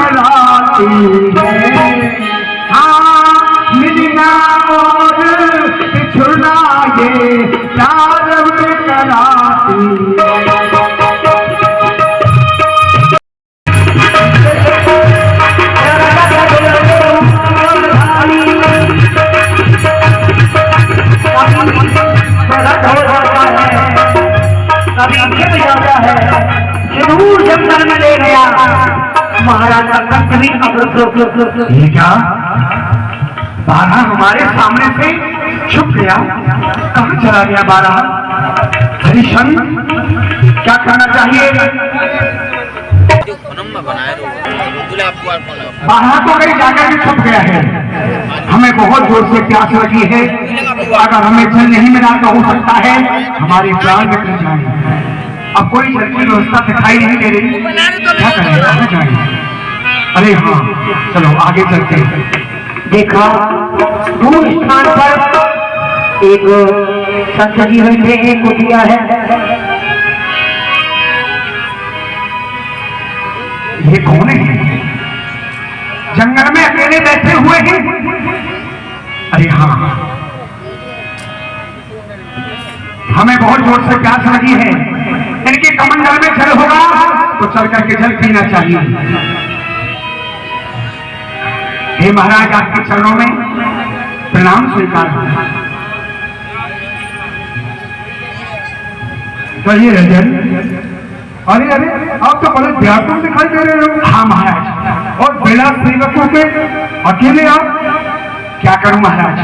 कराती है। हाँ मिलना और बिछड़ना ये प्यार में कराती है। जंगल में ले गया महाराज का कंठ भी ये क्या बारह हमारे सामने से छुप गया, कहाँ चला गया बारह? हरिशन क्या कहना चाहिए? बारह तो कहीं जाकर भी छुप गया है। हमें बहुत जोर से प्यास लगी है, अगर हमें जल नहीं मिला तो हो सकता है हमारे प्राण निकल जाए। अब कोई जल की व्यवस्था दिखाई नहीं दे रही, क्या करें? आगे जाए। अरे हाँ चलो आगे चलते हैं। देखा दूर स्थान पर एक संत जी बैठे एक कुटिया है। ये कौन है? जंगल में अकेले बैठे हुए हैं। अरे हाँ हमें बहुत जोर से प्यास लगी है, इनके कमंडल में जल होगा तो चल करके जल पीना चाहिए। हे महाराज आपके चरणों में प्रणाम स्वीकार। कहिए रंजन। अरे अरे आप तो बड़े व्याकुल दिखाई दे रहे हो। हाँ महाराज। और बिना सेवकों के अकेले आप? क्या करूं महाराज,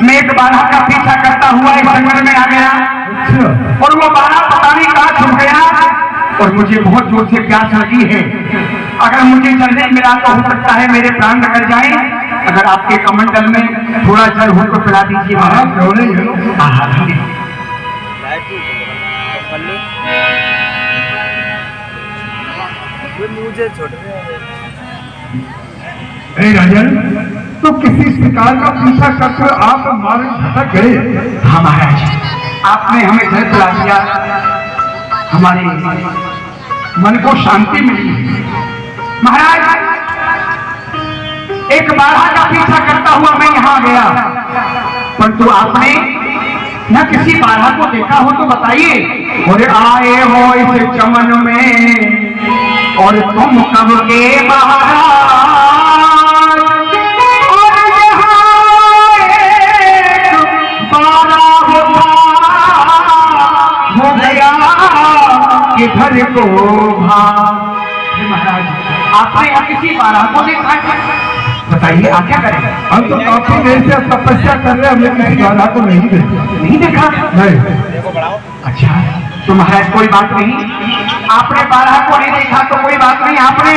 मैं एक बारह का पीछा करता हुआ इस जंगल में आ गया। अच्छा। और वो बारह पता नहीं कहाँ छुप गया, और मुझे बहुत जोर से प्यास लगी है। अगर मुझे जल नहीं मिला तो हो सकता है मेरे प्राण निकल जाए। अगर आपके कमंडल में थोड़ा जल हो तो पिला दीजिए महाराज। राजन तो किसी शिकार का पीछा करके आप मार्ग भटक गए। हाँ महाराज आपने हमें जल पिला दिया, हमारे मन को शांति मिली। महाराज एक बारह का पीछा करता हुआ मैं यहाँ गया, परंतु आपने न किसी बारह को देखा हो तो बताइए। और आए हो इस चमन में और तुम कब के महाराज, घर को महाराज आपने यहाँ किसी बारह को देखा है? बताइए आप क्या करें? हम तो काफी देर से तपस्या कर रहे हैं, हमने किसी बारह को नहीं देखा। नहीं देखा? नहीं। अच्छा तो महाराज कोई बात नहीं, आपने बारह को नहीं देखा तो कोई बात नहीं, आपने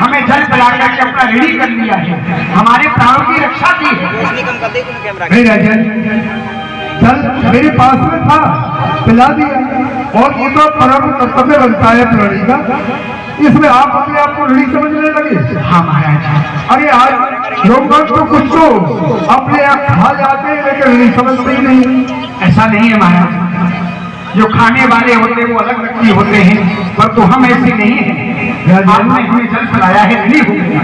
हमें जल पिला करके अपना ऋणी कर लिया है, हमारे प्राणों की रक्षा की है। नहीं राजन जल मेरे पास में था, पिला दिया, और ये तो परम कर्तव्य बनता है प्राणी का, इसमें आप अपने आप को ऋणी समझने लगे। हाँ महाराज। अरे आज लोग तो कुछ तो अपने आप खा जाते हैं लेकिन ऋणी समझते ही नहीं। ऐसा नहीं है महाराज, जो खाने वाले होते हैं वो अलग व्यक्ति होते हैं, पर तो हम ऐसे नहीं है। आपने हमें जल पिलाया है, ऋणी हो गया,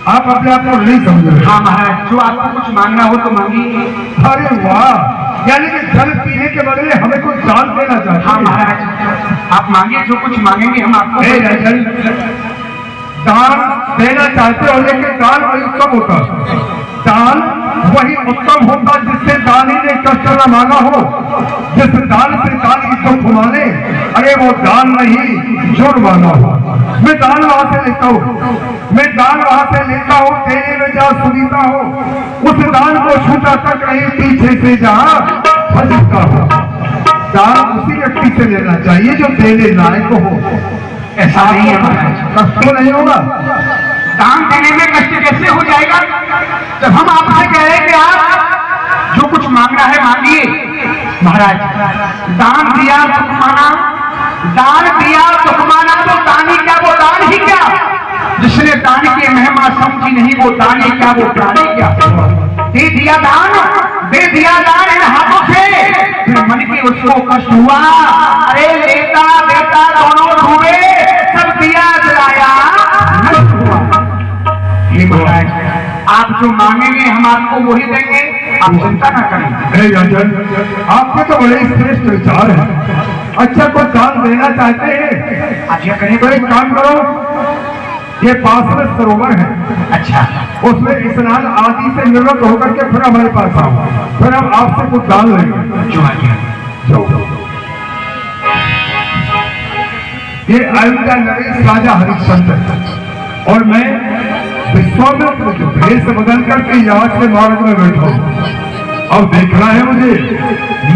आप अपने आप को ऋणी समझ। हाँ महाराज जो आपको कुछ मांगना हो तो मांगिए। अरे वाह, यानी कि जल पीने के बदले हमें कोई दान देना चाहिए। हाँ महाराज आप मांगिए, जो कुछ मांगेंगे हम आपको दान देना चाहते हो, लेकिन दान वही उत्तम होता, दान वही उत्तम होता जिससे दानी ने कष्ट न मांगा हो, जिस दान से दान की दुख माने, अरे वो दान नहीं जोर मांगा हो। मैं दान वहां से लेता हूँ, मैं दान वहां से लेता हूँ, देने में जहाँ सुविधा हो उस दान को छूटा तक नहीं, पीछे से जहाँ फंसता हो। दान उसी व्यक्ति से लेना चाहिए जो देने लायक हो। ऐसा नहीं है महाराज, कष्ट तो नहीं होगा। दान देने में कष्ट कैसे हो जाएगा जब हम आपसे कह रहे हैं कि आप जो कुछ मांगना है मांगिए। महाराज दान दिया सुख माना, दान दिया सुख माना, तो दानी क्या वो दान ही क्या? जिसने दान की महिमा समझी नहीं वो दानी क्या वो प्राणी क्या? दे दिया दान, दे दिया दान इन हाथों से, फिर मन की उसको कष्ट हुआ, अरे लेता देता दोनों डूबे, सब दिया जलाया आप जो मांगेंगे हम आपको वही देंगे, आप चिंता ना करें। हे राजन, आपके तो बड़े श्रेष्ठ विचार हैं। अच्छा, कोई दान देना चाहते हैं? अच्छा करें। तो एक काम करो, ये पास में सरोवर है, अच्छा, उसमें स्नान आदि से निवृत्त होकर के फिर हमारे पास आओ, फिर हम आपसे कुछ दान लेंगे। जो आज्ञा। जाओ। ये अयोध्या नरेश राजा हरिश्चंद्र और मैं विश्वामित्र जो भेष बदल करके यहाँ से मार्ग में बैठा हूँ। अब देखना है मुझे,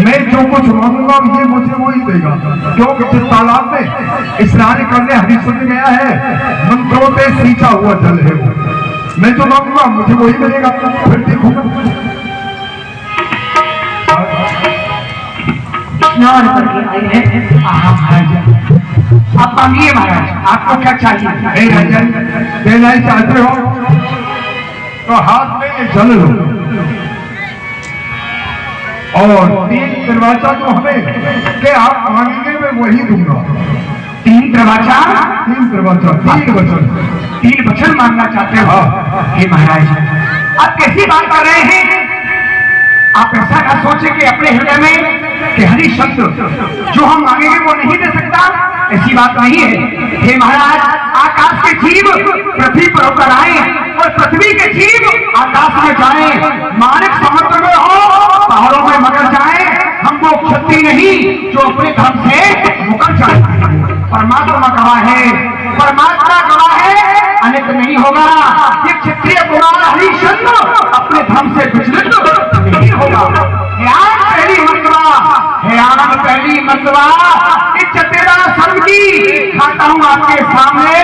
मैं जो कुछ मांगूंगा ये मुझे वही देगा, क्योंकि जिस तालाब में स्नान करने हरिश्चंद्र गया है मंत्रों से सींचा हुआ जल है वो। मैं जो मांगूंगा मुझे वही मिलेगा, फिर देखूंगा। स्नान करके आए हैं महाराज, आप मांगिए महाराज, आपको क्या चाहिए? हे राजन, देना ही चाहते हो तो हाथ में ये जल लो और 3 दरवाजा जो हमें के आप मांगेंगे मैं वही दूंगा। 3 दरवाजा? 3 दरवाजा, 3 वचन। 3 वचन मांगना चाहते हो? हे महाराज, आप कैसी बात कर रहे हैं? आप ऐसा ना सोचे कि अपने हृदय में कि हरिश्चंद्र जो हम मांगेंगे वो नहीं दे सकता, ऐसी बात नहीं है। हे महाराज, आकाश के जीव पृथ्वी पर होकर आए और पृथ्वी के जीव आकाश में जाए, मानक समुद्र में हो, पहाड़ों में मगर जाए, हमको क्षति नहीं जो अपने धर्म से मुकर जाए। परमात्मा गवाह है, परमात्मा गवाह है, अनेक नहीं होगा। ये क्षत्रिय कुमार हरिश्चंद्र अपने धर्म से विचलित नहीं होगा। पहली मतवा इज्जतेरा सर्व की खाता हूँ आपके सामने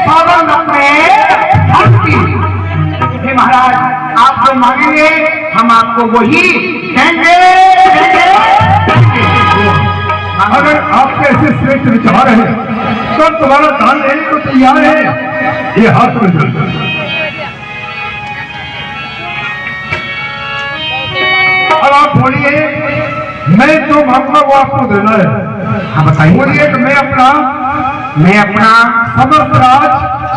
सौगंध अपने धर्म की। हे महाराज, आप जो मांगेंगे हम आपको वही देंगे। अगर आपके ऐसे श्रेष्ठ विचार है तो तुम्हारा दान लेने को तैयार है। ये हाथ में जल। अब आप बोलिए, मैं जो मांगूंगा वो आपको देना है। हाँ बताइए। बोलिए कि मैं अपना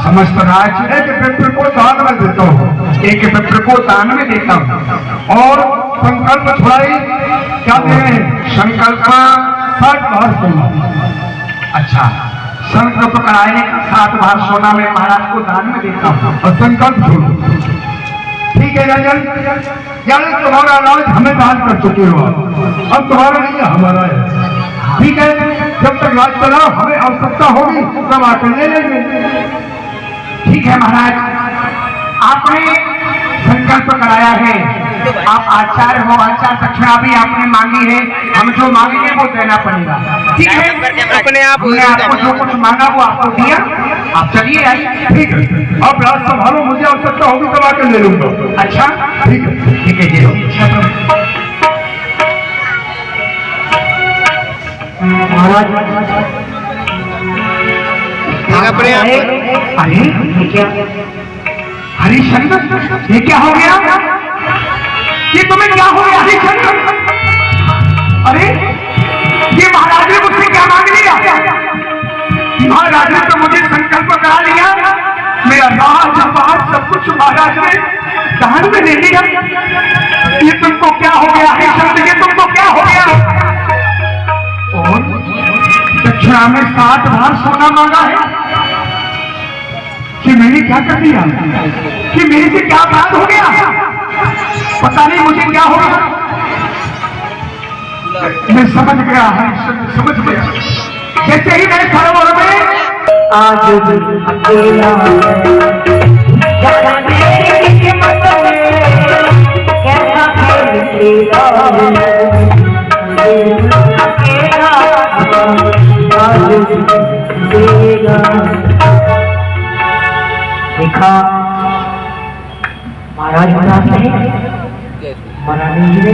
समस्त राज एक व्यक्ति को दान में देता हूँ। एक व्यक्ति को दान में देता हूँ। और संकल्प छुड़ाई क्या दे रहे हैं? संकल्प 60 भार सोना। अच्छा, संकल्प कराए 7 भार सोना में महाराज को दान में देता हूँ। और संकल्प छोड़ो। ठीक है राजन, यानी तुम्हारा अनाज हमें दान कर चुके हो, अब तुम्हारा नहीं है हमारा है। ठीक है, जब तक राज चला हमें आवश्यकता होगी तब आकर ले लेंगे। ठीक है महाराज, आपने संकल्प कराया है, आप आचार्य हो, आचार दक्षिणा भी आपने मांगी है, हम जो मांगेंगे वो देना पड़ेगा। ठीक है, अपने आप हमने आपको जो कुछ मांगा वो आपको दिया, आप चलिए आइए। ठीक है, अब राज संभालो, मुझे आवश्यकता होगी तब आकर ले लूंगा। अच्छा ठीक है, ठीक है जी। महाराज अपने आप अरे ये क्या हरिश्चंद्र, ये क्या हो गया? ये तुम्हें क्या हो गया हरिश्चंद्र? अरे ये महाराज ने मुझसे क्या मांग लिया? महाराज ने तो मुझे संकल्प करा लिया, मेरा राज पाठ सब कुछ महाराज ने दान में ले लिया। ये तुमको क्या हो गया हरिश्चंद्र, ये तुमको क्या हो गया? और दक्षिणा में 7 भार सोना मांगा है कि मैंने क्या कर दिया, कि मेरे से क्या अपराध हो गया? पता नहीं मुझे क्या हो गया। मैं समझ गया हरिश्चंद्र, समझ गया। जैसे ही मैं सरोवर में आज अकेला देखा महाराज महाराज नहीं महारानी जी ने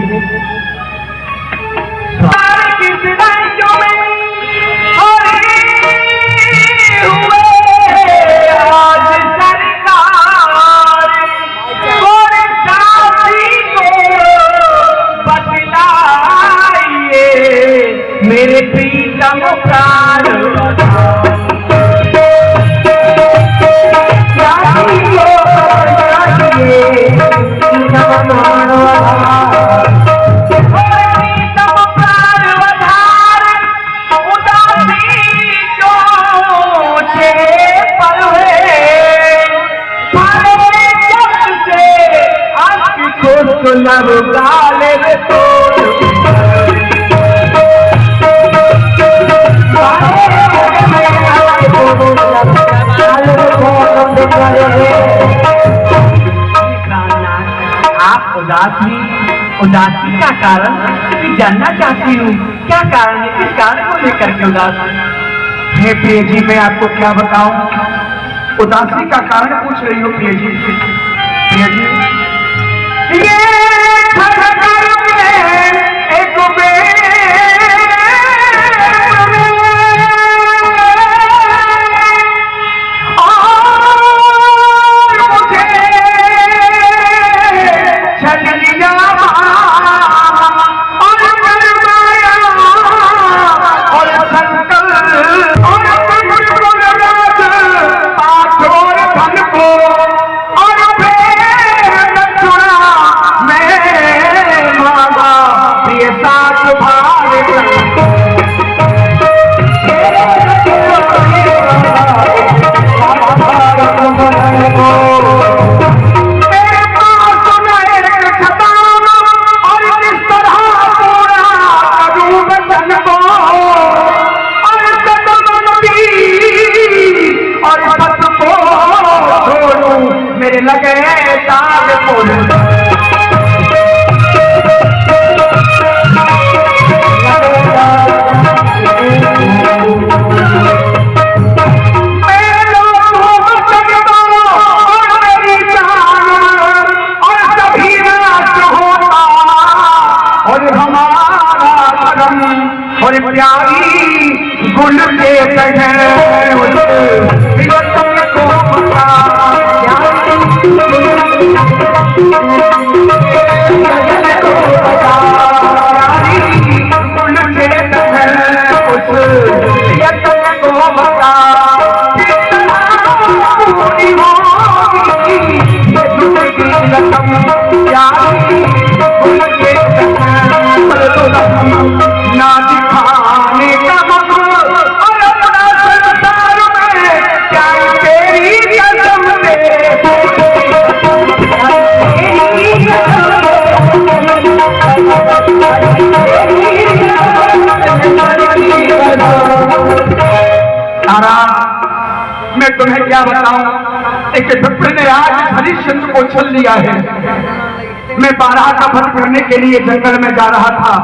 मेरे प्रीतम प्राण क्या लव गाले रे आप उदासी का कारण मैं जानना चाहती हूँ, क्या कारण है, किस कारण को लेकर के उदास? हे प्रिय जी, मैं आपको क्या बताऊं, उदासी का कारण पूछ रही हो प्रिय जी। प्रिय जी, ये एक मेरे लगे ताज फूल और हमारा धर्म और प्यारी गुल के ना दिखाने का और अपना संसार में क्या तेरी कसम तारा, मैं तुम्हें क्या बताऊं, एक विप्र ने आज हरिश्चंद्र को छल लिया है। मैं बारह का वध करने के लिए जंगल में जा रहा था,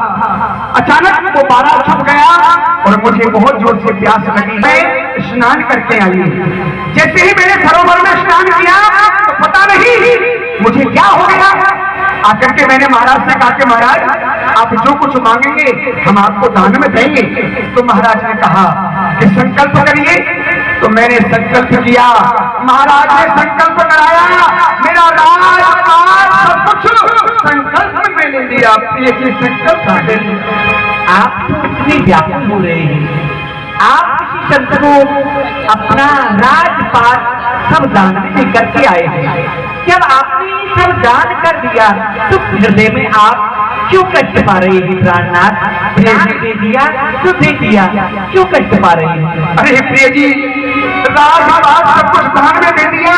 अचानक वो बारह छुप गया और मुझे बहुत जोर से प्यास लगी। मैं स्नान करके आई, जैसे ही मैंने सरोवर में स्नान किया तो पता नहीं मुझे क्या हो गया। आकर के मैंने महाराज से कहा कि महाराज आप जो कुछ मांगेंगे हम आपको दान में देंगे। तो महाराज ने कहा कि संकल्प करिए। तो मैंने संकल्प किया, महाराज ने संकल्प कराया, मेरा राज सब कुछ संकल्प में मैंने लिया। प्रिय जी, संकल्प कर आप तो इतनी व्याकुल हो रहे हैं, आप किसी संत को अपना राजपाट सब दान में करके आए हैं। जब आपने सब दान कर दिया तो हृदय में आप क्यों कष्ट पा रहे हैं प्राणनाथ? प्राण दे दिया तो दे दिया, क्यों कष्ट पा रहे हैं? अरे प्रिय जी, राजपाट सब कुछ दान में दे दिया,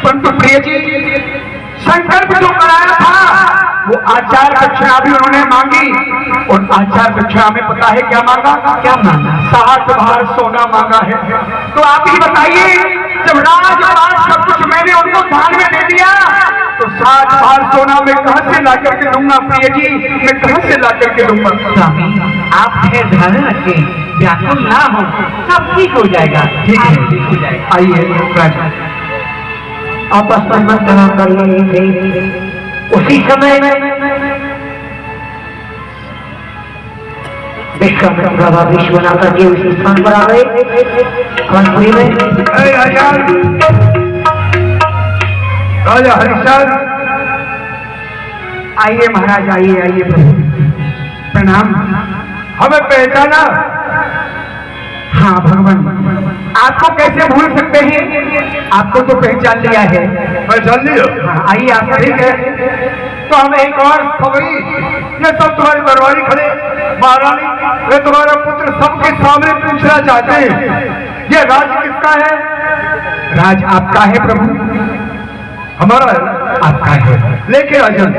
परंतु प्रिय जी संकल्प जो कराया था वो आचार दक्षिणा भी उन्होंने मांगी। और आचार दक्षिणा में पता है क्या मांगा? क्या मांगा? 60 भार सोना मांगा है। तो आप ही बताइए, जब राजपाट सब कुछ मैंने उनको दान में दे दिया तो 60 भार सोना मैं कहां से ला करके दूंगा? प्रिय जी, मैं कहां से ला करके दूंगा? स्वामी, आप धैर्य धारण रखें, व्याकुल ना हो, सब ठीक हो जाएगा। ठीक है, ठीक हो जाएगा। आइए राजा, आपस में मंत्रणा कर रहे थे। उसी समय विश्वामित्र विश्वनाथ जी उसी स्थान पर आ गए कानपुरी में। राजा हरिश्चंद्र, आइए महाराज, आइए आइए प्रभु, प्रणाम। हमें पहचाना? हाँ भगवान, आपको कैसे भूल सकते हैं, आपको तो पहचान लिया है। पहचान लिया? हाँ, आइए आप। ठीक है, तो हमें एक और खबरी, ये सब तुम्हारी दरबारी खड़े, महारानी वे तुम्हारा पुत्र सबके सामने पूछना चाहते हैं, ये राज किसका है? राज आपका है प्रभु। हमारा है? आपका है। लेकिन राजन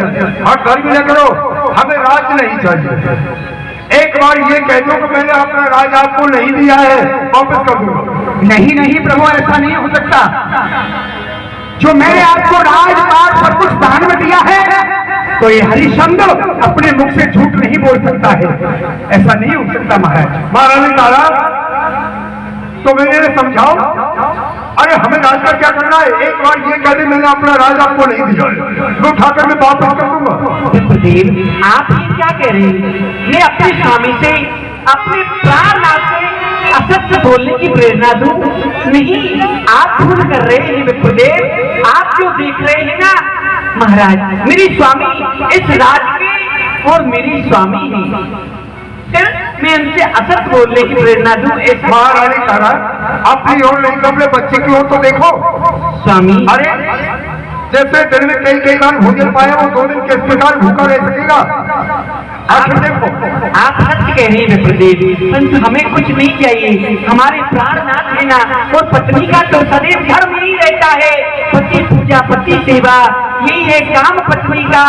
और गर्व न करो, हमें राज नहीं चाहिए। एक बार ये कह दो कि मैंने अपना राज आपको नहीं दिया है, वापस कर दूंगा। नहीं नहीं प्रभु, ऐसा नहीं हो सकता। जो मैंने आपको राजपाट सब कुछ दान में दिया है, तो ये हरिश्चंद्र अपने मुख से झूठ नहीं बोल सकता है। ऐसा नहीं हो सकता महाराज। महारानी तारा, तो मैंने समझाओ, अरे हमें राज का क्या करना है? एक बार ये कह दे मैंने अपना राज आपको नहीं दिया है, तो उठाकर मैं वापस कर दूंगा। विप्रदेव, आप ये क्या कह रहे हैं? मैं अपने स्वामी से अपने प्राणनाथ से असत्य बोलने की प्रेरणा दूं? नहीं, आप भूल कर रहे हैं विप्रदेव। आप जो देख रहे हैं ना महाराज, मेरी स्वामी इस राज के और मेरी स्वामी है। फिर मैं उनसे असत्य बोलने की प्रेरणा दूं? ऐसा महारानी तारा, अपनी ओर नहीं तो अपने बच्चे की ओर तो देखो। स्वामी, अरे जैसे दिन में कई बार भोजन पाया, वो 2 दिन किस प्रकार भूखा रह सकेगा? आखिर देखो, आप सत्य कह रहे हैं विप्रदेव, परंतु हमें कुछ नहीं चाहिए। हमारे प्राणनाथ है ना, और पत्नी का तो सदैव धर्म ही रहता है। पति पूजा, पति सेवा, यही है काम पत्नी का।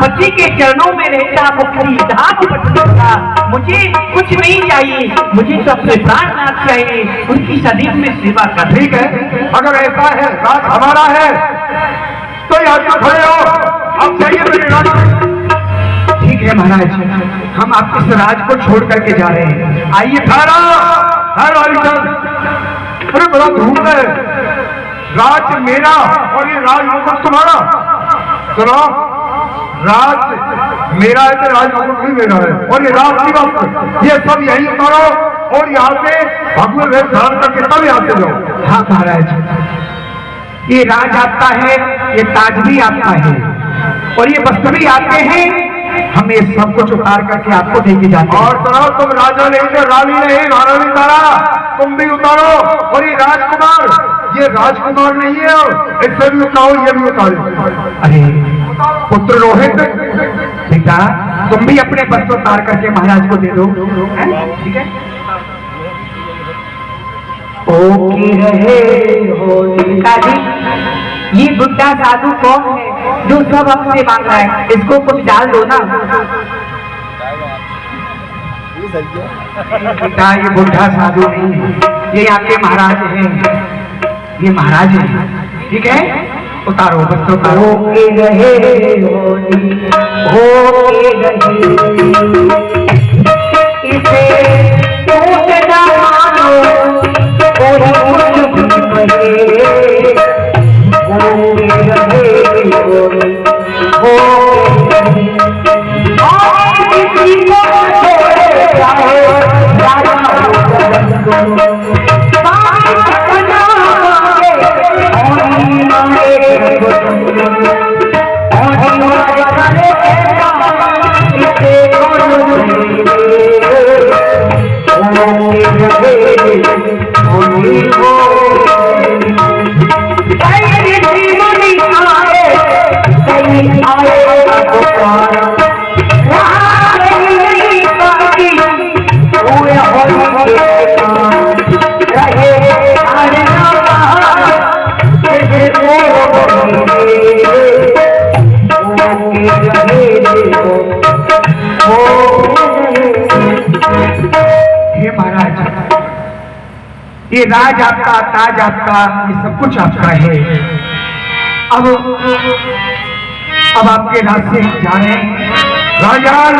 पति के चरणों में रहता मुख्य धाम पत्नी का। मुझे कुछ नहीं चाहिए, मुझे तो अपने प्राणनाथ चाहिए, उनकी सदैव में सेवा कर। ठीक है, अगर ऐसा है राज हमारा है तो यहाँ तो खड़े हो, अब चाहिए मेरे राज। ठीक है महाराज, हम आपके इस राज को छोड़ करके जा रहे हैं। आइए थारा अरे बड़ा धूम है, राज मेरा और ये राज मुकुट तुम्हारा। सुनो, राज मेरा है तो राज मुकुट भी मेरा है, और ये राज की बात, ये सब यही उतारो और यहाँ से भगवे भेद धारण करके तब यहाँ से जाओ। हाँ महाराज, ये राज आपका है, ये ताज भी आपका है, और ये वस्त्र भी आपके हैं। हम ये सब कुछ उतार करके आपको देके जाते हैं। और सुनो, तुम राजा नहीं तो रानी नहीं, महारानी तारा तुम भी उतारो। और ये राजकुमार, ये राजकुमार नहीं है, इससे भी उतारो, ये भी उतारो। अरे पुत्र रोहित, बेटा तुम भी अपने वस्त्र उतार करके महाराज को दे दो। ठीक है, ओके रहे हो पिताजी। ये बुढ़ा साधु कौन है जो सब हमसे मांग रहा है? इसको कुछ डाल दो ना। बेटा ये बुढ़ा साधु नहीं है, ये आपके महाराज हैं, ये महाराज हैं। ठीक है, उतारो वस्त्र उतारो। ओके रहे हो इसे टूट ना मानो, कोई कुछ कहे। ये राज आपका, ताज आपका, ये सब कुछ आपका है। अब आपके राज से हम जा रहे हैं। राजान,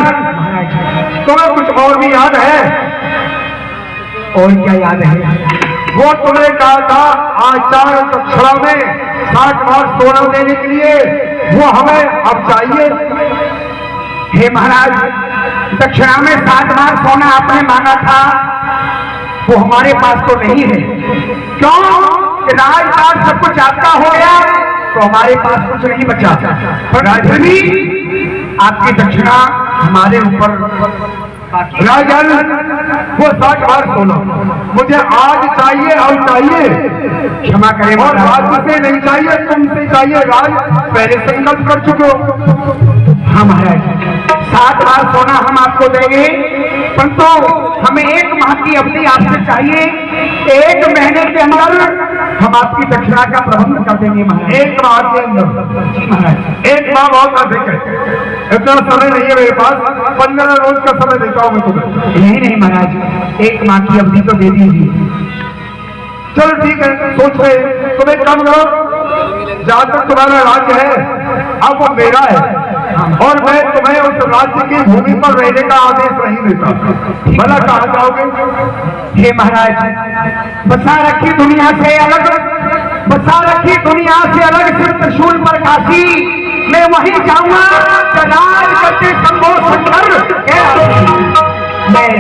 तुम्हें कुछ और भी याद है? और क्या याद है? वो तुमने कहा था आचार दक्षिणा में 60 बार सोना देने के लिए, वो हमें अब चाहिए। हे महाराज, दक्षिणा में 60 बार सोना आपने मांगा था, वो हमारे पास तो नहीं है। क्यों? राजपाट सब कुछ आपका हो गया तो हमारे पास कुछ नहीं बचा। पर राजनी, आपकी दक्षिणा हमारे ऊपर। राजन, वो 60 बार सोना मुझे आज चाहिए, अब चाहिए। क्षमा करें और राज से नहीं चाहिए, तुमसे चाहिए। राज पहले संकल्प कर चुके हो। हाँ महाराज, 60 बार सोना हम आपको देंगे, परंतु हमें 1 माह की अवधि आपसे चाहिए। 1 महीने के अंदर हम आपकी दक्षिणा का प्रबंध कर देंगे महाराज। एक माह के अंदर, जी महाराज। एक माह बहुत अधिक है, इतना समय नहीं है मेरे पास, 15 रोज का समय देता हूँ मैं तुम्हें। नहीं महाराज, एक माह की अवधि तो दे दीजिए। चलो ठीक है, सोच रहे तुम एक काम करो, जहां तक तुम्हारा राज्य है अब वो मेरा है, और मैं तुम्हें उस राज्य की भूमि पर रहने का आदेश नहीं देता। भला कहाँ जाओगे? हे महाराज, बसा रखी दुनिया से अलग, बसा रखी दुनिया से अलग सिर्फ त्रिशूल पर काशी, मैं वहीं जाऊंगा राज करते संभव शंकर, मैं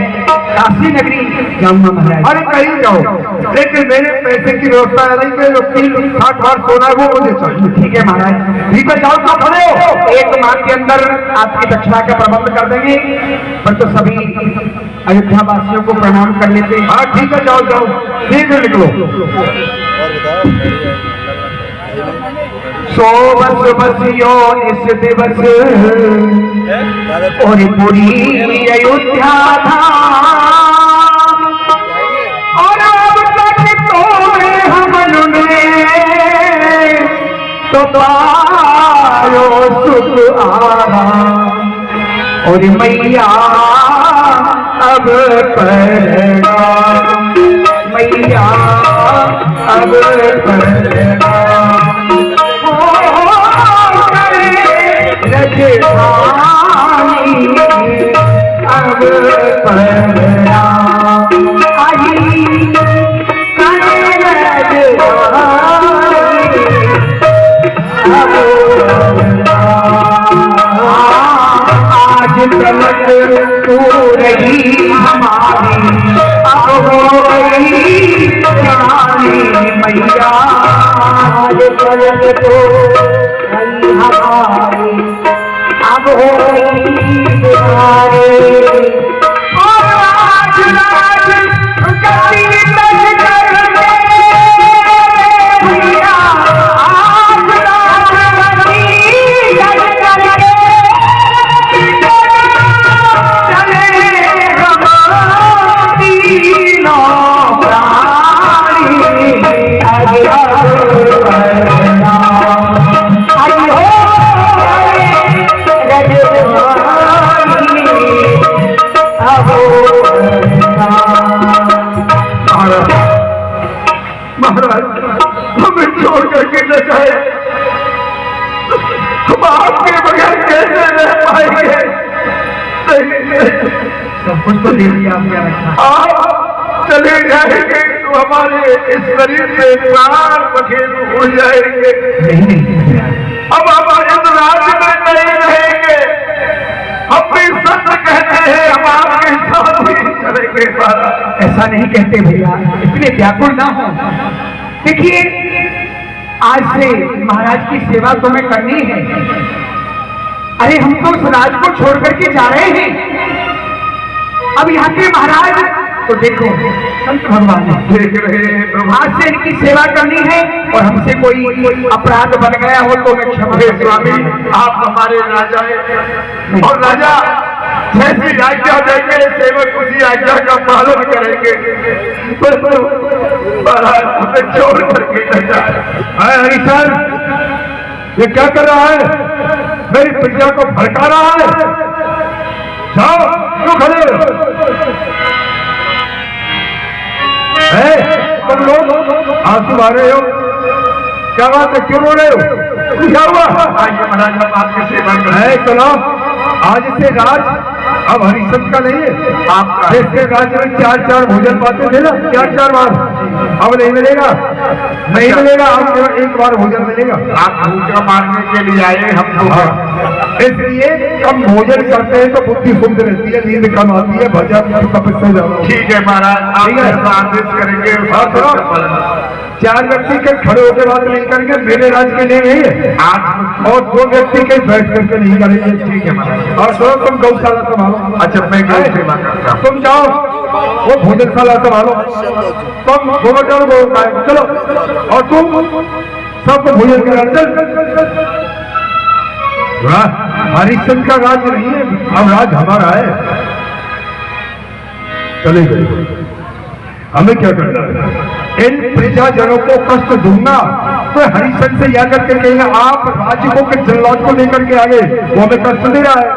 काशी नगरी जाऊंगा महाराज। अरे कहीं जाओ, लेकिन मेरे पैसे की व्यवस्था है नहीं कि जो 360 बार सोना है वो मुझे चाहिए। ठीक है महाराज। ठीक है, जाओ तो खड़े हो। एक माह के अंदर आपकी दक्षिणा का प्रबंध कर देंगे, पर तो सभी अयोध्या वासियों को प्रणाम कर लेते हैं। हाँ ठीक है, जाओ जाओ, ठीक है, निकलो। सो बसियो इस दिवस और पूरी अयोध्या धाम, और अब तक तोरे हमन ने तो पायो सुख आराम, और मैया अब प्रणाम, मैया अब प्रणाम, रजधानी अब प्रणाम, आई रजधानी अब आज तलक तू रही हमारी, अब हो गई जानी मैया, आज तलक तो रही हमारी, अब हो गई जानी, और आज राज गति तक कर दे भैया, आज राज गति तक कर दे, चले हम तीनों प्राणी, आगे बढ़ना, आई हो रजवानी अब महाराज हमें छोड़ करके न जाए, हम आपके बगैर कैसे रह पाएंगे? सब कुछ तो दे दिया आपने रखा। आप चले जाएंगे तो हमारे इस शरीर से प्राण बखेरू हो जाएंगे। नहीं अब हमारे इस राज्य में नहीं रहेंगे, हम भी सत्य कहते हैं, हम आपके साथ ही चलेंगे। महाराज ऐसा नहीं कहते भैया, इतने व्याकुल ना हो। देखिए आज से महाराज की सेवा तुम्हें करनी है। अरे हम तो उस राज को छोड़ करके जा रहे हैं, अब यहाँ के महाराज तो देखो संत भगवान देख रहे हैं प्रभु, आज से इनकी सेवा करनी है, और हमसे कोई अपराध बन गया हो तो मैं क्षमा हे कर स्वामी, आप हमारे राजा हैं, और राजा जैसी आज्ञा देंगे सेवक उसी आज्ञा का पालन करेंगे। महाराज हमें छोड़ करके न जाए। हरि सर, ये क्या कर रहा है? मेरी प्रजा को भड़का रहा है। जाओ, क्यों खड़े हो? तुम लोग आंसू आ रहे हो, क्या बात है, क्यों रो रहे हो? क्या हुआ? आइए महाराज, हम आपकी सेवा कर रहे हैं। चलो, आज से राज अब हरिश्चंद्र का नहीं है, आपका। जिसके राज्य में 4-4 भोजन पाते थे ना, 4-4 बार, अब नहीं मिलेगा, नहीं मिलेगा। अब केवल 1 बार भोजन मिलेगा। आप भूखा मारने के लिए आए हमको, इसलिए हम भोजन करते हैं तो बुद्धि शुद्ध रहती है, नींद कम आती है, भजन तपस्या ज्यादा। ठीक है महाराज, आप आदेश करेंगे। 4 व्यक्ति के खड़े होकर बात नहीं करेंगे, मेरे राज्य के लिए नहीं है आज, और 2 व्यक्ति के बैठ करके नहीं करेंगे। ठीक है महाराज। और तो तुम गौशाला संभालो। अच्छा, मैं गौ सेवा करता हूं। तुम जाओ वो भोजनशाला संभालो, तुम दोनों चलो, और तुम सबको भोजन करा। चल, हरिश्चंद्र का राज्य नहीं है, अब राज हमारा है। चले गए, हमें क्या करना है? इन प्रजाजनों को कष्ट दूंगा तो हरिशन से यह करके कहेंगे आप राज्य को के जल्लाद को लेकर के आगे, वो हमें कष्ट दे रहा है।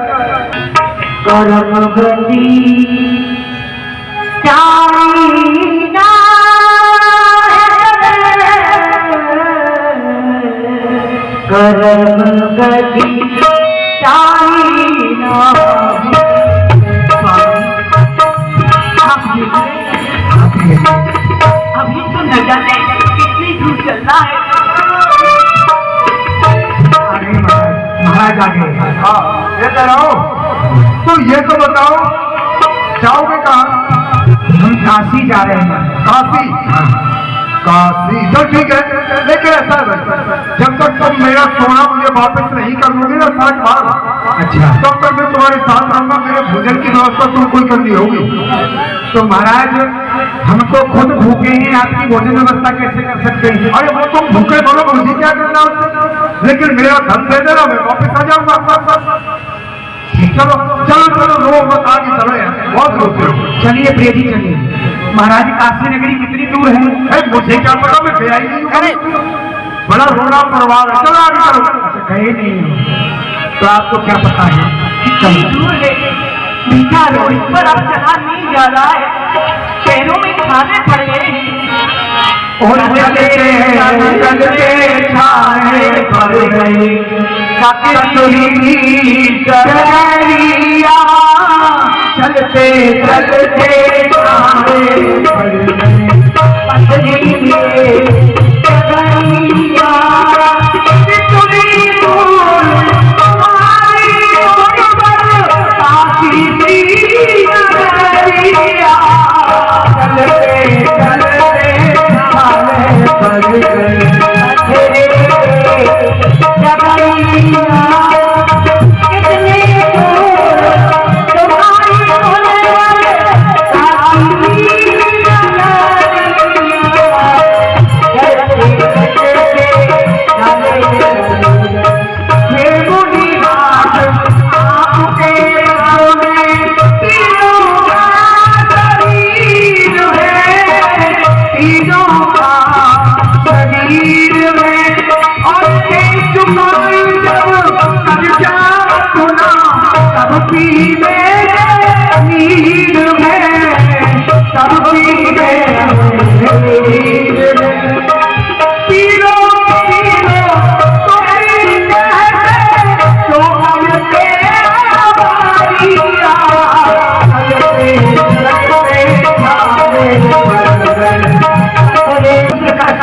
अभी तो न जाने कितनी दूर चलना है। अरे महाराज आगे ये कह रहा हूं, तो ये तो बताओ जाओगे कहाँ? हम काशी जा रहे हैं। काशी? काशी तो ठीक है, लेकिन ऐसा है जब तक तुम मेरा सोना मुझे वापस नहीं कर दोगे ना 60 बार, अच्छा, तब तक मैं तुम्हारे साथ रहूंगा। मेरे भोजन की व्यवस्था तुम कोई करनी होगी। तो महाराज हम तो खुद भूखे हैं, आपकी भोजन व्यवस्था कैसे कर सकते हैं? अरे वो तुम भूखे बोलो, मुझे क्या करना उससे? लेकिन मेरा धन दे देना, मैं वापस आ जाऊंगा। चलो चलो चलो, रो मत, आगे चलो यार, बहुत रोते हो। चलिए प्रिय जी चलिए। महाराज काशी नगरी कितनी दूर है? मुझे क्या पता, मैं गया ही नहीं। अरे बड़ा रोना परिवार है, चलो आगे चलो। गए नहीं हो तो आपको क्या पता है? कितनी दूर है, मीठा रोड पर अब चला नहीं जा रहा है, शहरों में खाने पड़ गए हैं। और चलते छाए पड़ गए डगरिया, चलते चलते छाए पड़ गए पथरी में डगरिया।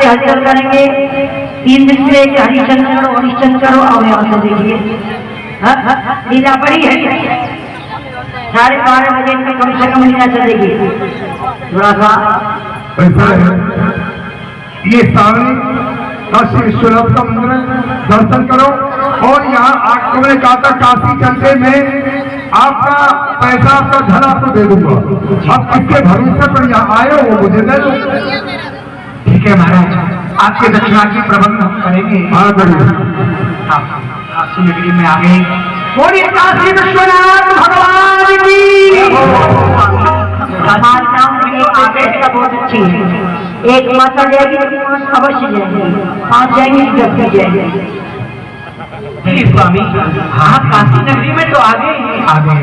हरिचंद करेंगे 3 दिन से हरिचंद करो हरिचंद करो। और यहाँ से देखिए लीला बड़ी है, 12:30 बजे में कम से कम लीला चलेगी। थोड़ा सा ऐसा है, ये सामने काशी विश्वनाथ का मंदिर है, दर्शन करो। और यहाँ आग तुमने कहा था काशी चलते में आपका पैसा, आपका धन आपको दे दूंगा। अब किसके भरोसे पर यहाँ आए हो वो मुझे दे दो। ठीक है महाराज, आपके दक्षिणा की प्रबंध हम करेंगे। हाँ करिए। आप काशी नगरी में आ गए। बोलिए काशी विश्वनाथ भगवान की। आगे का बहुत अच्छी है। एक माता जाएगी अवश्य जाएगी, 5 जाएंगी 10 जाएंगी। स्वामी आप काशी नगरी में तो आ गए हैं,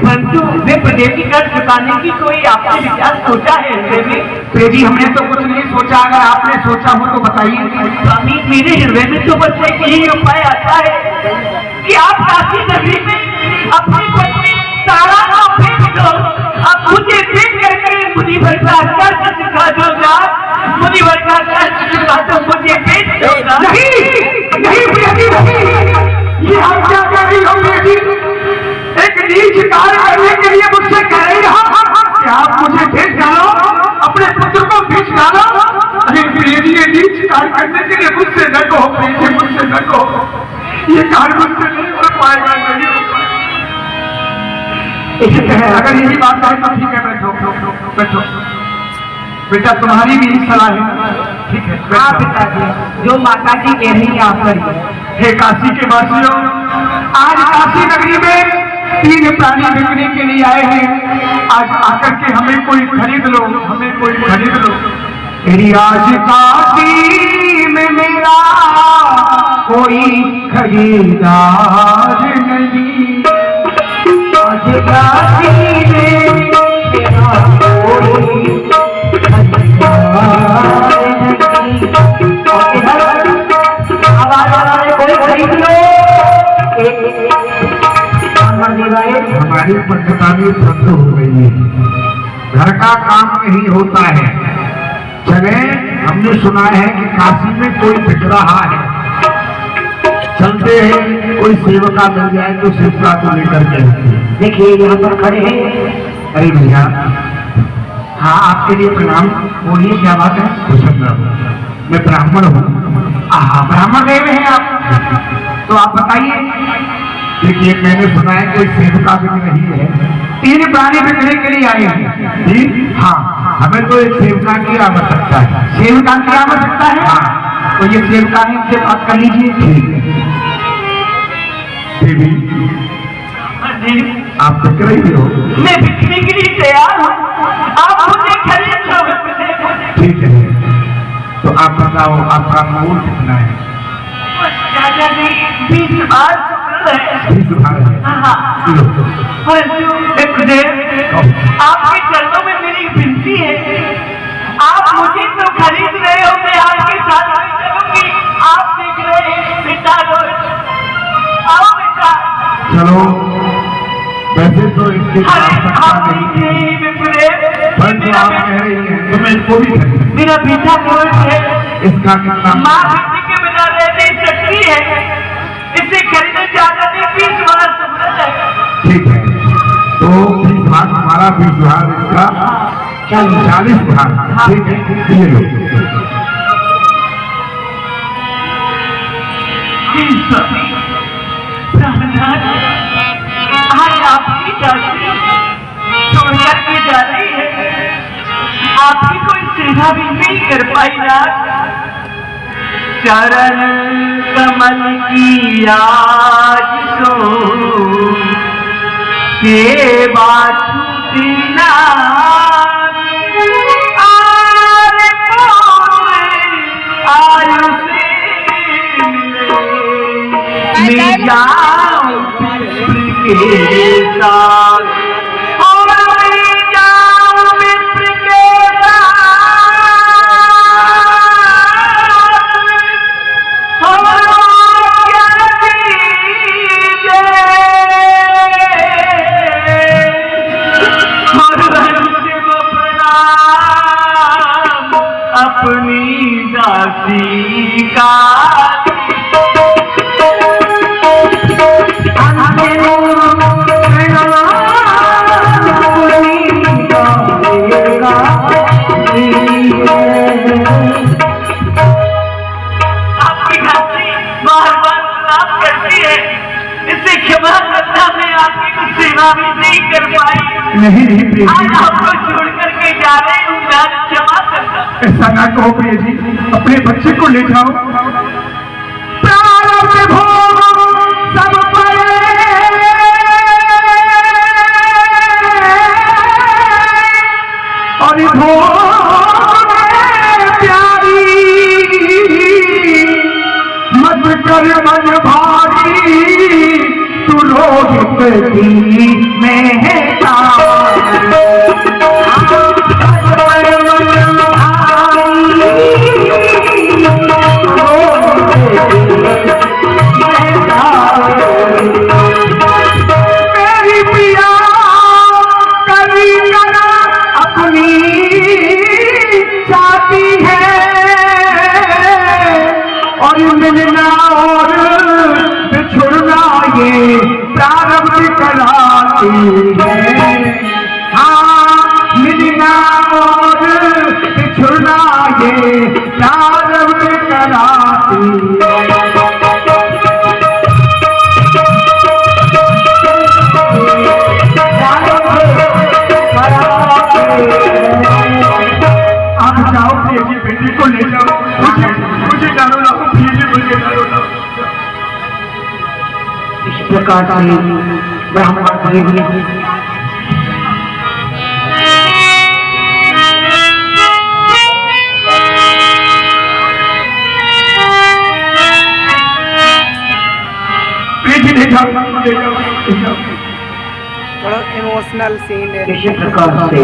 परंतु वे प्रदेश की कर चुकाने की कोई आपने विचार सोचा है हृदय में? प्रिय जी हमने तो कुछ नहीं सोचा, अगर आपने सोचा हो तो बताइए। स्वामी मेरे हृदय में तो बस एक यही उपाय आता है कि आप काशी नगरी में अपनी पत्नी तारा को भेज दो। अब मुझे भेज करके मुनि भर का कर्ज चुका दोगा, मुनि भर का कर्ज चुका दो, मुझे भेज दोगा। नहीं नहीं प्रिय जी नहीं, ये आप क्या कर रही हो प्रिय जी? एक नीच कार्य करने के लिए मुझसे कह रही हो कि आप मुझे भेज डालो, अपने पुत्र को भेज डालो। अरे प्रिय जी ये नीच कार्य करने के लिए मुझसे न कहो प्रिय जी, मुझसे न कहो। ये कार्य मुझसे नहीं हो पाएगा, नहीं हो पाएगा। अगर यही बात है तो ठीक है, बैठो बैठो बेटा, तुम्हारी भी सलाह है। ठीक है हाँ पिताजी, जो माता जी कह रही है आप करिए। हे काशी के वासियों, आज काशी नगरी में 3 प्राणी बिकने के लिए आए हैं। आज आकर के हमें कोई खरीद लो, हमें कोई खरीद लो। रियाज काशी में मेरा कोई खरीदार नहीं, आज काशी में मेरा कोई खरीदार नहीं। और इधर आवाज आ रहा है, कोई खरीद लो। हमारी पत्रता भी बंद हो गई है, घर का काम नहीं होता है। चले, हमने सुना है कि काशी में कोई बिक रहा है, चलते हैं, कोई सेवका मिल जाए तो सेवका को लेकर के। देखिए यहाँ पर खड़े हैं। अरे भैया, हाँ आपके लिए प्रणाम। बोलिए क्या बात है? मैं ब्राह्मण हूँ। ब्राह्मण गए हुए हैं आप, तो आप बताइए। देखिए, मैंने सुना है कोई सेवका बिक रही है। 3 प्राणी बिकने के लिए आए हैं। ठीक, हाँ, हमें तो एक सेवका की आवश्यकता है। सेवका की आवश्यकता है? हाँ। तो ये सेवका से बात कर लीजिए। ठीक है। देवी, आप बिक रही हो? मैं बिकने के लिए तैयार हूँ, आप मुझे खरीद लो। ठीक है, तो आप बताओ आपका मूल कितना है? चाचा जी 20,000 है। 20,000 है। हाँ। लो। आपके चरणों में मेरी विनती है, आप मुझे तो खरीद रहे हो, मैं आपके साथ नहीं चलूंगी। आप देख रहे हैं बेटा, आओ बेटा। चलो, वैसे तो इसके आप नहीं, नहीं पर तो आप कह रही हैं तो मैं इसको भी खरीद। मेरा बेटा कौन है? इसका कितना? माँ बेटी के बिना रह नहीं सकती है, इसे खरीदने जाना नहीं 20,000 है। ठीक है, तो 20,000 हमारा, 20,000 इसका, 40,000। ठीक है, ये लो। आज आपकी दासी छोड़ करके जा रही है, आपकी कोई सेवा भी नहीं कर पाई ना। चरण कमल की आज सो सेवा छूटी ना। मैं जाऊं मित्र के साथ, और मैं जाऊं मित्र के साथ, और क्या चीज़ें, और उसे वो प्रणाम अपनी दासी का। आपकी दासी बार-बार प्रणाम करती है, इसे क्षमा करना, मैं आपकी कुछ सेवा भी नहीं कर पाई। नहीं प्रिय आज जी, आपको छोड़ करके जा रही हूँ, मैं क्षमा करना। ऐसा ना कहो प्रिय जी, अपने बच्चे को ले जाओ। प्रारब्ध भोग सब पड़े, और भोग प्यारी, मत कर मन भारी, तू रोहित की मेहता। मेरी पिया कभी करा अपनी चाहती है, और मिलना और बिछुड़ना ये प्रारब्ध कराती है। हाँ, मिलना और बिछुड़ना ये प्रारब्ध कराती है। आप जाओ प्रिय जी, बेटी को ले जाओ। मुझे डालो लाओ प्रिय जी, मुझे डालो लाओ। इस प्रकार से ब्राह्मण धीरे जाओ। बड़ा इमोशनल सीन है। किसी प्रकार से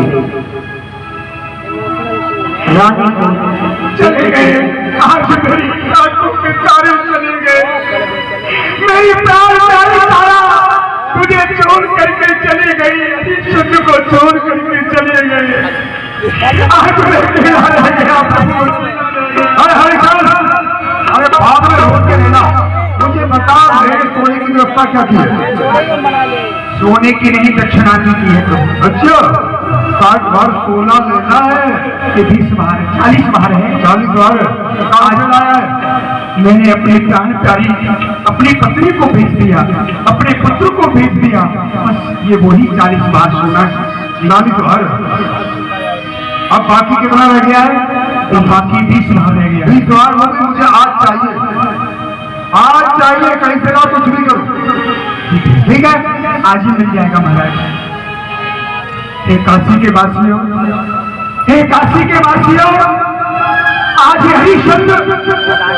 रानी को चले गए, आज मेरी आंखों के तारे चले गए, मेरी प्राण प्यारी तारा तुझे छोड़ करके चले गई, हरिश्चंद्र को छोड़ करके चले गए। आज मैं अकेला रह गया प्रभु। अरे बाद में रोक के लेना, मुझे बता मेरे सोने की व्यवस्था क्या की है? सोने की नहीं दक्षिणा की है प्रभु। अच्छा 60 बार सोना लेना है कि 20 बार 40 बार है। 40 बार आज लाया है। मैंने अपनी प्राण प्यारी अपनी पत्नी को भेज दिया, अपने पुत्र को भेज दिया, बस ये वही 40 बार सोना। 40 बार। अब बाकी कितना रह गया है? तो बाकी 20 बार रह गया। 20 बार मतलब मुझे आज चाहिए, आज चाहिए, कहीं से ना कुछ भी करो। ठीक है, आज ही मिल जाएगा महाराज। हे काशी के वासियों, हे काशी के वासियों, आज हरिश्चंद्र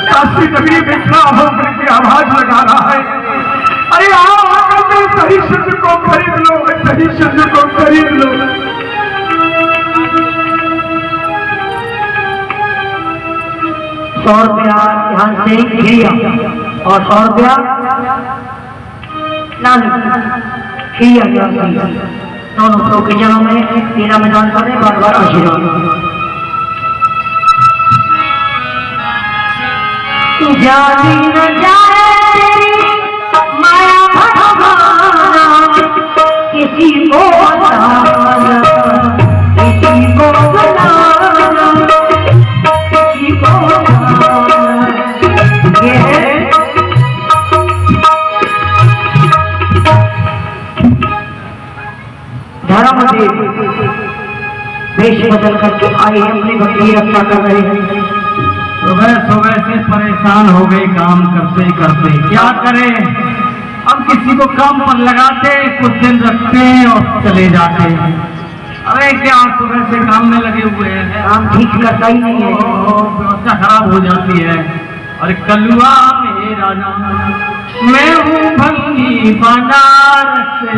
काशी नगरी में खड़ा होकर के आवाज लगा रहा है, अरे आओ आकर के हरिश्चंद्र को खरीद लो, हरिश्चंद्र को खरीद लो। 100 रुपया यहाँ से खिरिया और 100 रुपया नानी खिरिया दोनों प्रो के जगह में तेरा मैदान कर रहे बार बार आशीर्वाद। जाती न जाए तेरी माया भगवाना, किसी को बताना, किसी को बुलाना, किसी को बताना। ये है धर्मदेव वेश बदल करके आए, अपनी भक्ति की रक्षा कर रहे हैं। सुबह सुबह से परेशान हो गए काम करते करते, क्या करें। अब किसी को काम पर लगाते, कुछ दिन रखते और चले जाते। अरे क्या सुबह से काम में लगे हुए हैं, काम ठीक करता ही नहीं है। व्यवस्था खराब हो जाती है। अरे कलुआ मेरा नाम, मैं हूँ भंगी बनारस से।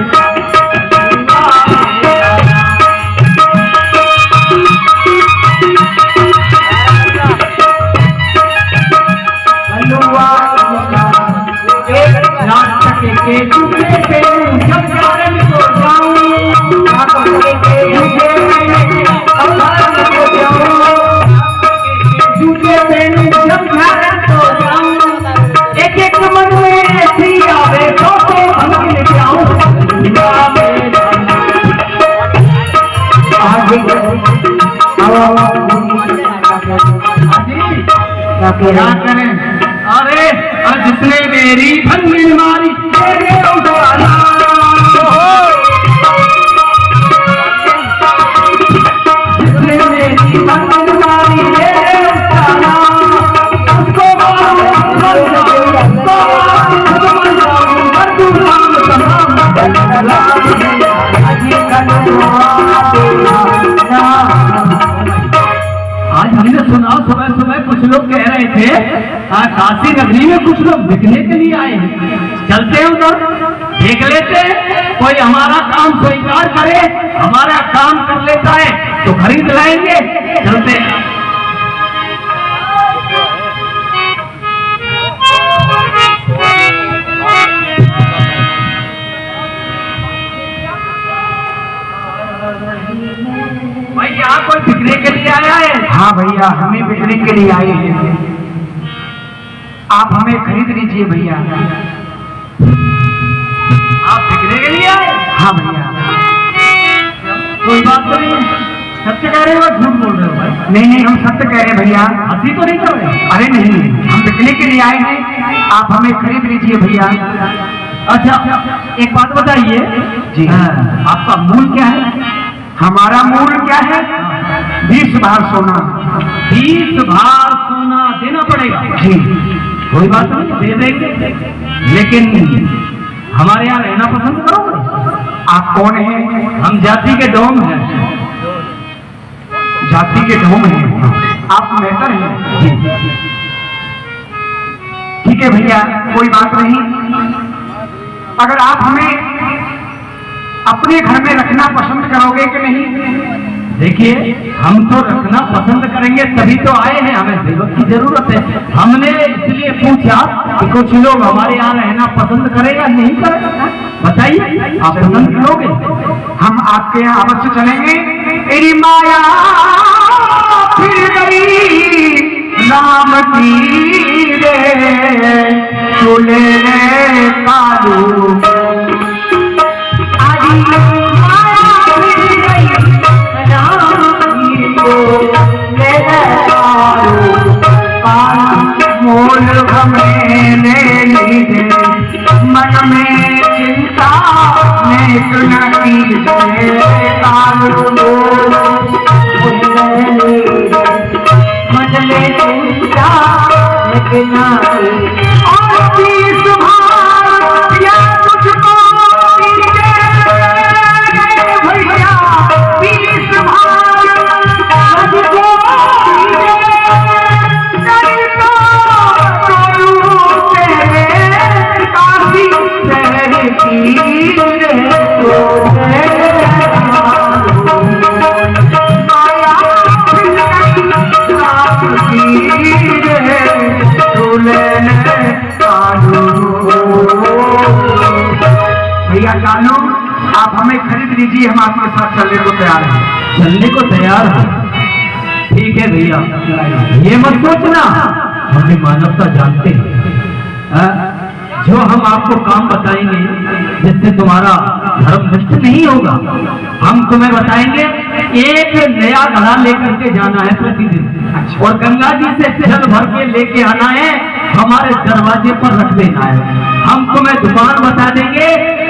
के चुपे पे जब जाने को जाऊं, जूते पहनूं जब जाने को जाऊं, एक एक मन में ऐसी आवे तो हम ले जाऊं। क्या करें। अरे जिसने मेरी भंगी मारी तेरे उठाना, जिसने मेरी भंगी मारी तेरे उठाना, उसको आज हमने सुना सुबह सुबह कुछ लोग कह रहे थे काशी नगरी में कुछ लोग बिकने के लिए आए हैं, चलते हैं उधर देख लेते हैं, कोई हमारा काम स्वीकार करे, हमारा काम कर लेता है तो खरीद लाएंगे। चलते हैं। भाई यहाँ कोई बिकने के लिए आया है? हाँ भैया, हमें बिकने के लिए आए हैं, आप हमें खरीद लीजिए भैया। आप बिकने के लिए आए? हाँ भैया। कोई बात तो नहीं, सत्य कह रहे हो या झूठ बोल रहे हो भाई? नहीं, हम सत्य कह रहे हैं भैया। हंसी तो नहीं कर रहे? अरे नहीं, हम बिकने के लिए आए हैं, आप हमें खरीद लीजिए भैया। अच्छा एक बात बताइए जी। आपका मूल क्या है? हमारा मूल क्या है? 20 बार सोना। 20 बार सोना देना पड़ेगा जी। कोई बात नहीं, दे देंगे, लेकिन हमारे यहाँ रहना पसंद करोगे? आप कौन हैं? हम जाति के डोम हैं। जाति के ढोंग हैं, आप मेहतर हैं। जी ठीक है भैया, कोई बात नहीं, अगर आप हमें अपने घर में रखना पसंद करोगे कि नहीं? देखिए, हम तो रखना पसंद करेंगे, तभी तो आए हैं, हमें सेवक की जरूरत है। हमने इसलिए पूछा कि कुछ लोग हमारे यहाँ रहना पसंद करेगा नहीं करेगा, बताइए आप पसंद करोगे? हम आपके यहाँ अवश्य चलेंगे। तेरी माया फिर गई राम की रे चूल्हे रे कालू, आदि माया फिर गई राम की को मेरे कालू, काल मोल हमें ले लीजे, मन में चिंता नेक न कीजे, कालू मन में चिंता लेकिन और तीस भार या तुझको दीजे भैया, तीस भार तुझको दीजे, नहीं तो चोरू तेरे काशी शहर की भैया कालू, आप हमें खरीद लीजिए, हम आपके साथ चलने को तैयार हैं। चलने को तैयार है, ठीक है भैया, ये मत सोचना हम भी मानवता जानते हैं। जो हम आपको काम बताएंगे जिससे तुम्हारा धर्म नष्ट नहीं होगा, हम तुम्हें बताएंगे एक नया घड़ा लेकर के जाना है प्रतिदिन, और गंगा जी से जल भर के लेके आना है, हमारे दरवाजे पर रख देना है। हम तुम्हें दुकान बता देंगे,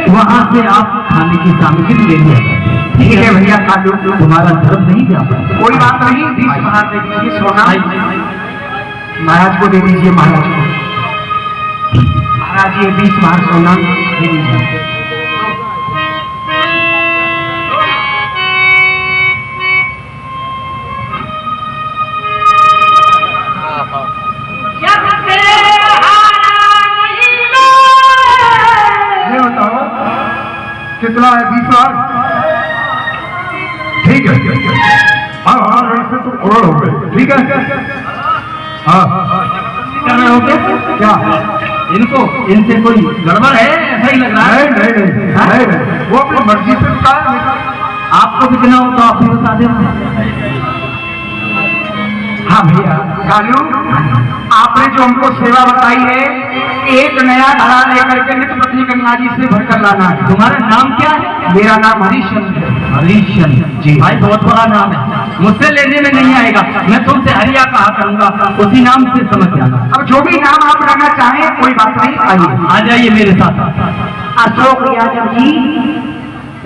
वहां से आप खाने की सामग्री ले लिया। ठीक है भैया कालू, तुम्हारा धर्म नहीं जाता। कोई बात नहीं, 20 महाराज दे दीजिए सोना, महाराज को दे दीजिए, महाराज को, महाराज ये 20 महाराज सोना दे दीजिए। ये बताओ कितना है? 20 लाख? ठीक है, हाँ हाँ, ऐसे तो करोड़ हो गए, ठीक है। हाँ कर रहे हो क्या? इनको इनसे कोई गड़बड़ है, ऐसा ही लग रहा है। नहीं, वो अपनी मर्जी से बताया। आपको कितना हो तो आप भी बता दें। हाँ भैया कालू, आपने जो हमको सेवा बताई है, एक नया घड़ा लेकर के नित्य पत्नी गंगा जी से भरकर लाना है। तुम्हारा नाम क्या है? मेरा नाम हरिश्चंद्र है। हरिश्चंद्र जी, भाई बहुत बड़ा नाम है, मुझसे लेने में नहीं आएगा, मैं तुमसे हरिया कहा करूंगा, उसी नाम से समझ जाना। अब जो भी नाम आप रखना चाहें कोई बात नहीं, आइए आ जाइए मेरे साथ। अशोक यादव जी,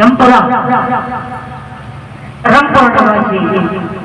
रामपुरा, रामपुर निवासी।